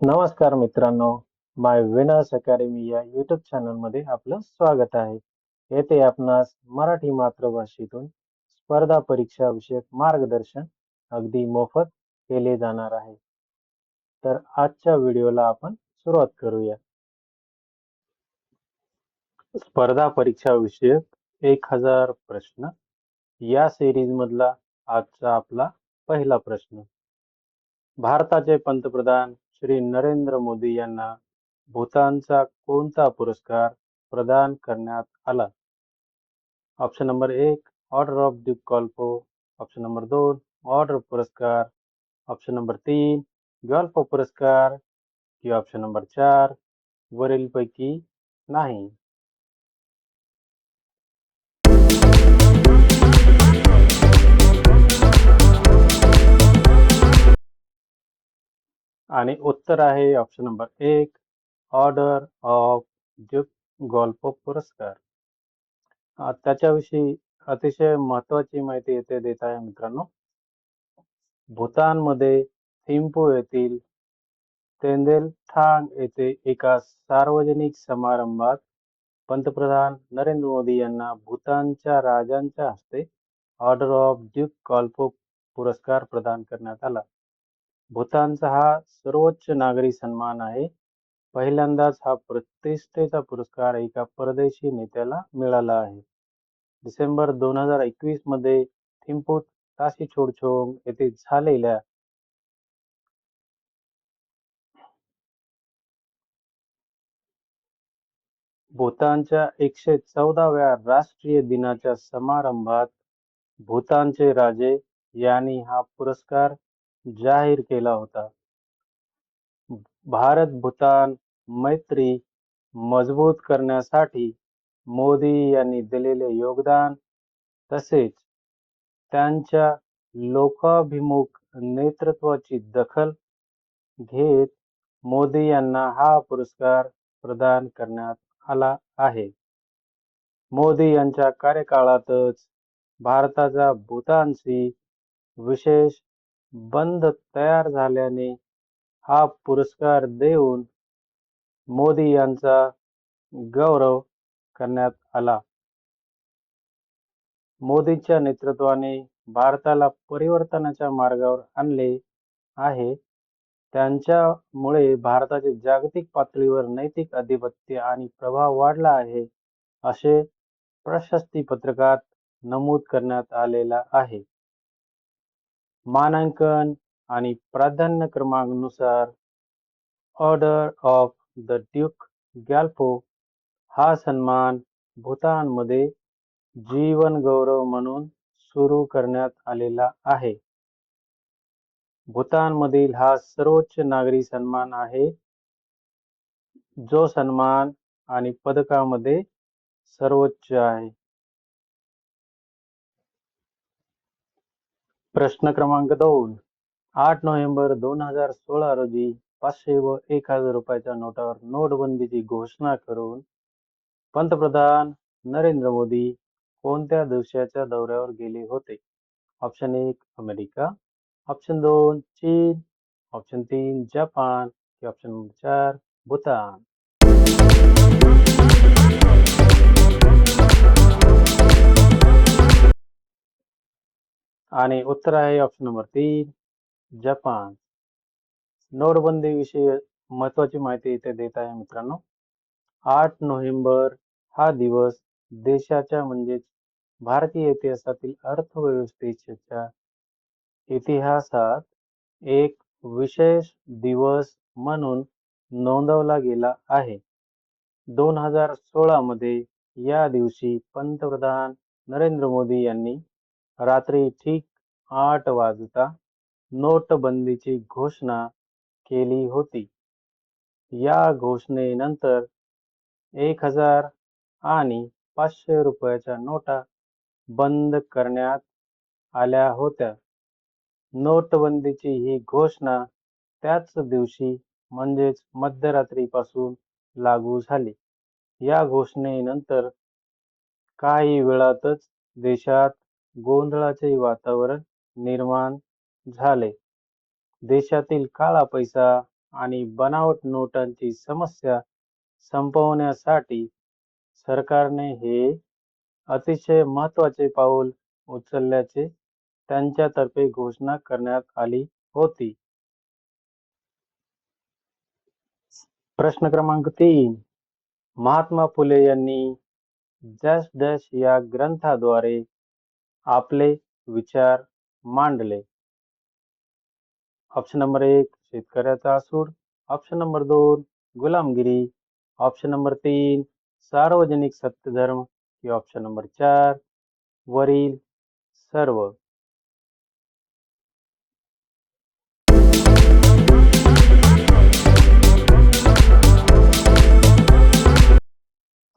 नमस्कार मित्रांनो, माय winners academy या यूट्यूब चॅनलमध्ये आपलं स्वागत आहे. येथे आपणास मराठी मातृभाषेतून स्पर्धा परीक्षा विषयक मार्गदर्शन अगदी मोफत केले जाणार आहे. तर आजच्या व्हिडिओला आपण सुरुवात करूया. स्पर्धा परीक्षा विषयक 1000 प्रश्न या सिरीज मधला आजचा आपला पहिला प्रश्न. भारताचे पंतप्रधान श्री नरेंद्र मोदी यांना भूतानचा कोणता पुरस्कार प्रदान करण्यात आला? Option number 1 order of the गॉल्फो, ऑप्शन नंबर 2 ऑर्डर पुरस्कार, ऑप्शन नंबर 3 गॉल्फो पुरस्कार की ऑप्शन नंबर 4 वरीलपैकी नाही. आणि उत्तर आहे option number 1 order of the गॉल्फो पुरस्कार. त्याच्याविषयी अतिशय महत्वाची माहिती येथे देत आहे मित्रांनो. भूतानमध्ये थिम्पू येथील तेंदेलथांग येथे एका सार्वजनिक समारंभात पंतप्रधान नरेंद्र मोदी यांना भूतानच्या राजांच्या हस्ते ऑर्डर ऑफ ड्यूक गॉल्फो पुरस्कार प्रदान करण्यात आला. भूतानचा हा सर्वोच्च नागरी सन्मान आहे. पहिल्यांदाच हा प्रतिष्ठेचा पुरस्कार एका परदेशी नेत्याला मिळाला आहे. डिसेंबर 2021 मध्ये थिम्पूत ताशी छोडछोंग येथे झालेल्या भूतानच्या 114व्या राष्ट्रीय दिनाच्या समारंभात भूतानचे राजे यांनी हा पुरस्कार जाहीर केला होता. भारत-भूतान मैत्री मजबूत करण्यासाठी मोदी यांनी दिलेले योगदान तसेच त्यांच्या लोकाभिमुख नेतृत्वाची दखल घेत मोदी यांना हा पुरस्कार प्रदान करण्यात आला आहे. मोदी यांच्या कार्यकाळातच भारताचा भूतानशी विशेष बंध तयार झाल्याने हा पुरस्कार देऊन मोदी यांचा गौरव करण्यात आला. मोदींच्या नेतृत्वाने भारताला परिवर्तनाच्या मार्गावर आणले आहे. त्यांच्यामुळे भारताचे जागतिक पातळीवर नैतिक आधिपत्य आणि प्रभाव वाढला आहे, असे प्रशस्ती पत्रकात नमूद करण्यात आलेला आहे. मानांकन आणि प्राधान्य क्रमांकानुसार ऑर्डर ऑफ द ड्यूक गॉल्फो हा सन्मान भूतानमध्ये जीवन गौरव म्हणून सुरू करण्यात आलेला आहे. भूतानमधील हा सर्वोच्च नागरी सन्मान आहे, जो सन्मान आणि पदकामध्ये सर्वोच्च आहे. प्रश्न क्रमांक 2. 8 नोव्हेंबर 2016 रोजी 500 व 1000 रुपयाच्या नोटावर नोटबंदीची घोषणा करून पंतप्रधान नरेंद्र मोदी कोणत्या देशाच्या दौऱ्यावर गेले होते? ऑप्शन 1 अमेरिका, ऑप्शन 2 चीन, ऑप्शन 3 जपान की ऑप्शन नंबर 4 भूतान. आणि उत्तर आहे ऑप्शन नंबर 3 जपान. नोटबंदी विषयी महत्वाची माहिती इथे देत आहे मित्रांनो. 8 नोव्हेंबर हा दिवस देशाच्या म्हणजेच भारतीय इतिहासातील अर्थव्यवस्थेच्या इतिहासात एक विशेष दिवस म्हणून नोंदवला गेला आहे. 2016 मध्ये या दिवशी पंतप्रधान नरेंद्र मोदी यांनी रात्री ठीक 8 वाजता नोटबंदीची घोषणा केली होती. या घोषणेनंतर 1000 आणि 500 रुपयाच्या नोटा बंद करण्यात आल्या होत्या. नोटबंदीची ही घोषणा त्याच दिवशी म्हणजेच मध्यरात्रीपासून लागू झाली. या घोषणेनंतर काही वेळातच देशात गोंधळाचे वातावरण निर्माण झाले. देशातील काळा पैसा आणि बनावट नोटांची समस्या संपवण्यासाठी सरकारने हे अतिशय महत्त्वाचे पाऊल उचलल्याचे त्यांच्यातर्फे घोषणा करण्यात आली होती. प्रश्न क्रमांक 3. महात्मा फुले यांनी डॅश डॅश या ग्रंथाद्वारे आपले विचार मांडले. ऑप्शन नंबर 1 शेतकऱ्याचा असूड, ऑप्शन नंबर 2 गुलामगिरी, ऑप्शन नंबर 3 सार्वजनिक सत्यधर्म की ऑप्शन नंबर 4 वरील सर्व.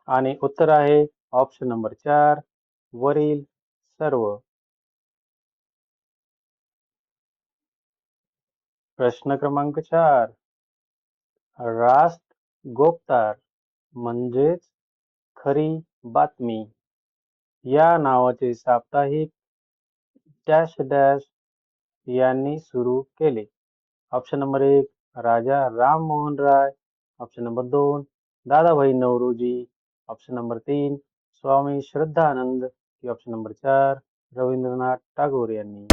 आणि उत्तर आहे ऑप्शन नंबर 4 वरील सर्व. प्रश्न क्रमांक 4. रास्त गोपतार म्हणजेच खरी बातमी या नावाचे साप्ताहिक डॅश डॅश यांनी सुरू केले. Option number 1 Raja Rammohan Roy, option number 2 Dadabhai Naoroji, option number 3 Swami Shraddhanand की ऑप्शन नंबर 4 रवींद्रनाथ टागोर यांनी.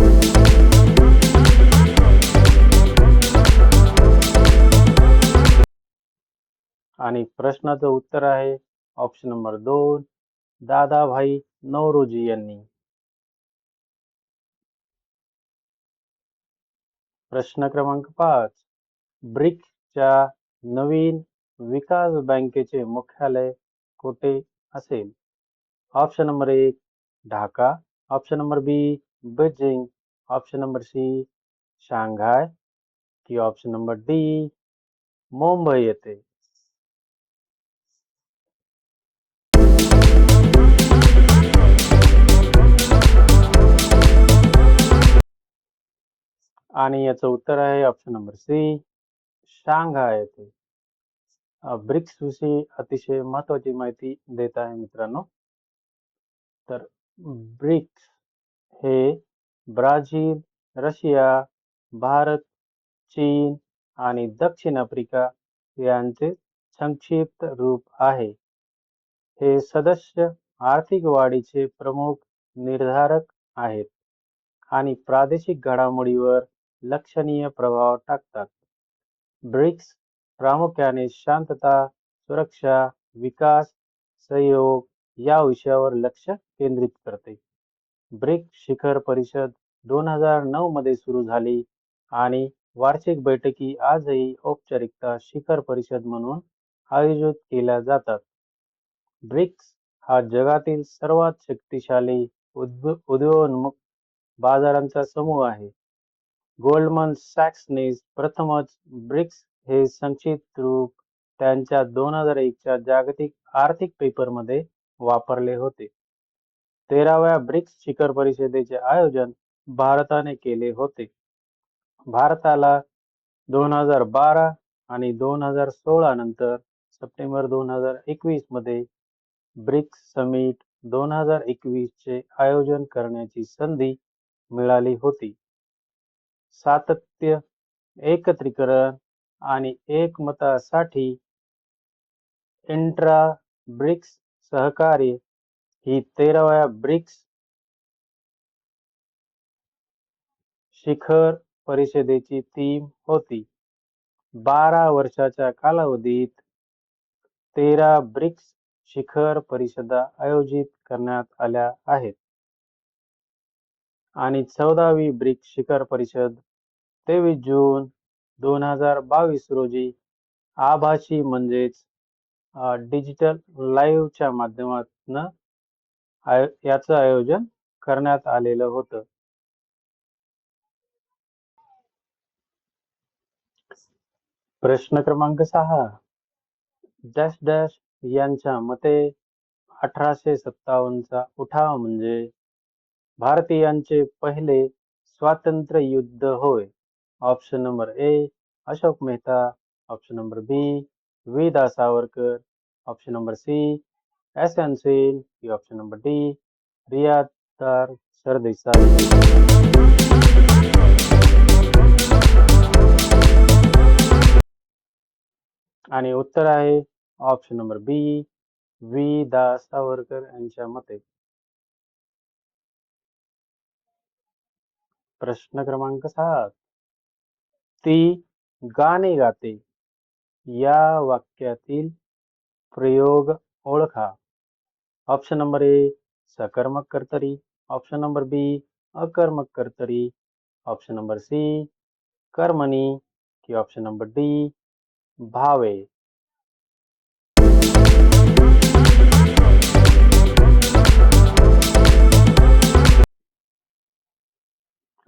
आणि प्रश्नाचं उत्तर आहे ऑप्शन नंबर 2 दादाभाई नौरोजी यांनी. प्रश्न क्रमांक 5. ब्रिक्सच्या नवीन विकास बँकेचे मुख्यालय कुठे असेल? Option number 1 Dhaka, option number B Beijing, option number C Shanghai की ऑप्शन नंबर डी मुंबई येथे. आणि याचं उत्तर आहे ऑप्शन नंबर सी शांघाय येथे. ब्रिक्स विषयी अतिशय महत्वाची माहिती देत आहे मित्रांनो. तर ब्रिक्स हे ब्राझील, रशिया, भारत, चीन आणि दक्षिण आफ्रिका यांचे संक्षिप्त रूप आहे. हे सदस्य आर्थिक वाढीचे प्रमुख निर्धारक आहेत आणि प्रादेशिक घडामोडींवर लक्षणीय प्रभाव टाकतात. ब्रिक्स प्रामुख्याने शांतता, सुरक्षा, विकास, सहयोग या विषयावर लक्ष केंद्रित करते. ब्रिक्स शिखर परिषद 2009 मध्ये सुरू झाली आणि वार्षिक बैठकी आजही औपचारिकता शिखर परिषद म्हणून आयोजित केल्या जातात. ब्रिक्स हा जगातील सर्वात शक्तिशाली उदयोन्मुख बाजारांचा समूह आहे. गोल्डमन सॅक्सने प्रथमच ब्रिक्स हे संक्षिप्त रूप त्यांच्या 2001 च्या जागतिक आर्थिक पेपरमध्ये वापरले होते. 13व्या ब्रिक्स शिखर परिषदेचे आयोजन भारताने केले होते. भारताला 2012 आणि 2016 नंतर सप्टेंबर 2021 मध्ये ब्रिक्स समिट 2021 चे आयोजन करण्याची संधी मिळाली होती. सातत्य, एकत्रीकरण आणि एकमतासाठी इंट्रा ब्रिक्स सहकार्य ही 13व्या ब्रिक्स शिखर परिषदेची थीम होती. 12 वर्षाच्या कालावधीत 13 ब्रिक्स शिखर परिषदा आयोजित करण्यात आल्या आहेत. आणि 14वी ब्रिक्स शिखर परिषद 23 जून 2022 रोजी आभासी म्हणजेच डिजिटल लाईव्हच्या माध्यमातून याचं आयोजन करण्यात आलेलं होतं. प्रश्न क्रमांक 6. डॅश डॅश यांच्या मते 1857 चा उठाव म्हणजे भारतीयांचे पहिले स्वातंत्र्य युद्ध होय. Option number A Ashok Mehta, option number B वीदा Savarkar, option number C S N. Sen की ऑप्शन नंबर डी रियादार सरदेसाई. आणि उत्तर आहे ऑप्शन नंबर बी, वी. दा. सावरकर यांच्या मते. प्रश्न क्रमांक 7. ती गाणे गाते या वाक्यातील प्रयोग ओळखा. ऑप्शन नंबर ए, सकर्मक कर्तरी. ऑप्शन नंबर बी, अकर्मक कर्तरी. ऑप्शन नंबर सी, कर्मणी. की ऑप्शन नंबर डी, भावे.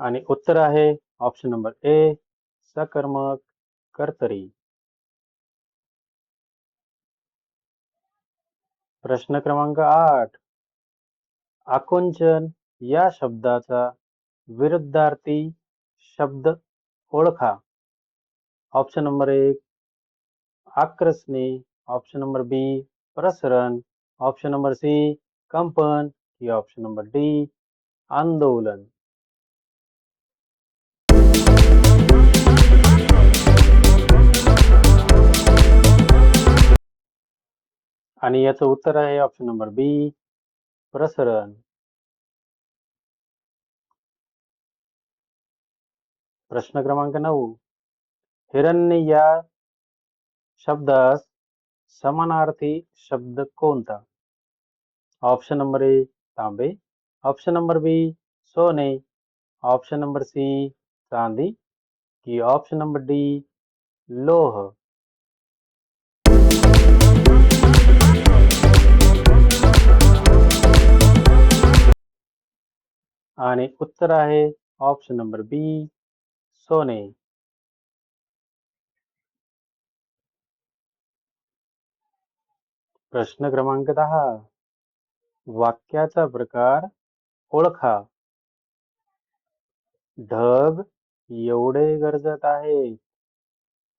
आणि उत्तर आहे ऑप्शन नंबर ए, सकर्मक कर्तरी. प्रश्न क्रमांक 8. आकुंचन या शब्दाचा विरुद्धार्थी शब्द ओळखा. Option number 1, आक्रसणे. ऑप्शन नंबर बी, प्रसरण. ऑप्शन नंबर सी, कंपन. की ऑप्शन नंबर डी, आंदोलन. आणि याचं उत्तर आहे ऑप्शन नंबर बी, प्रसरण. प्रश्न क्रमांक 9. हिरण्य या शब्दास समानार्थी शब्द कोणता? ऑप्शन नंबर ए, तांबे. ऑप्शन नंबर बी, सोने. ऑप्शन नंबर सी, चांदी. की ऑप्शन नंबर डी, लोह. आणि उत्तर आहे ऑप्शन नंबर बी, सोने. प्रश्न क्रमांक 10. वाक्याचा प्रकार ओळखा. ढग एवढे गरजत आहेत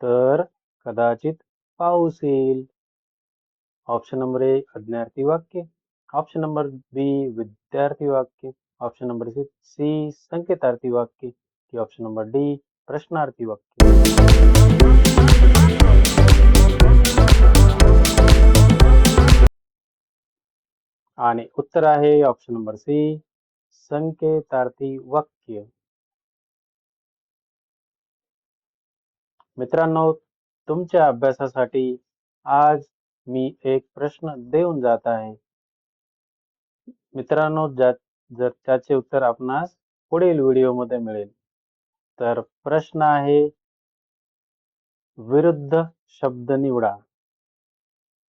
तर कदाचित पाऊस येईल. ऑप्शन नंबर ए, अज्ञार्थी वाक्य. ऑप्शन नंबर बी, विद्यार्थी वाक्य. ऑप्शन नंबर सी, संकेतार्थी वाक्य. की ऑप्शन नंबर डी, प्रश्नार्थी वाक्य. आणि उत्तर आहे ऑप्शन नंबर सी, संकेतार्थी वाक्य. मित्रांनो, तुमच्या अभ्यासासाठी आज मी एक प्रश्न देऊन जात आहे. मित्रांनो, जर त्याचे उत्तर आपणास पुढील व्हिडिओमध्ये मिळेल. तर प्रश्न आहे, विरुद्ध शब्द निवडा.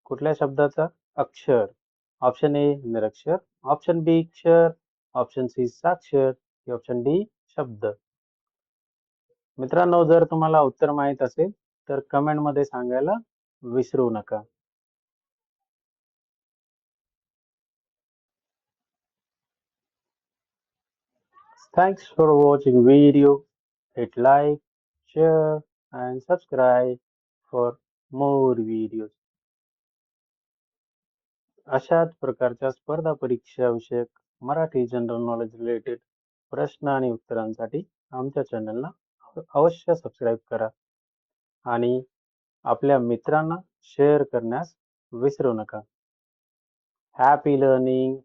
कुठल्या शब्दाचा? अक्षर. ऑप्शन ए, निरक्षर. ऑप्शन बी, क्षर. ऑप्शन सी, साक्षर. ऑप्शन डी, शब्द. मित्रांनो, जर तुम्हाला उत्तर माहित असेल तर कमेंटमध्ये सांगायला विसरू नका. Thanks for watching video. Hit like, share and subscribe for more videos. अशाच प्रकारच्या स्पर्धा परीक्षा विषयक मराठी जनरल नॉलेज रिलेटेड प्रश्न आणि उत्तरांसाठी आमच्या चॅनलला अवश्य सबस्क्राईब करा आणि आपल्या मित्रांना शेअर करण्यास विसरू नका. Happy learning.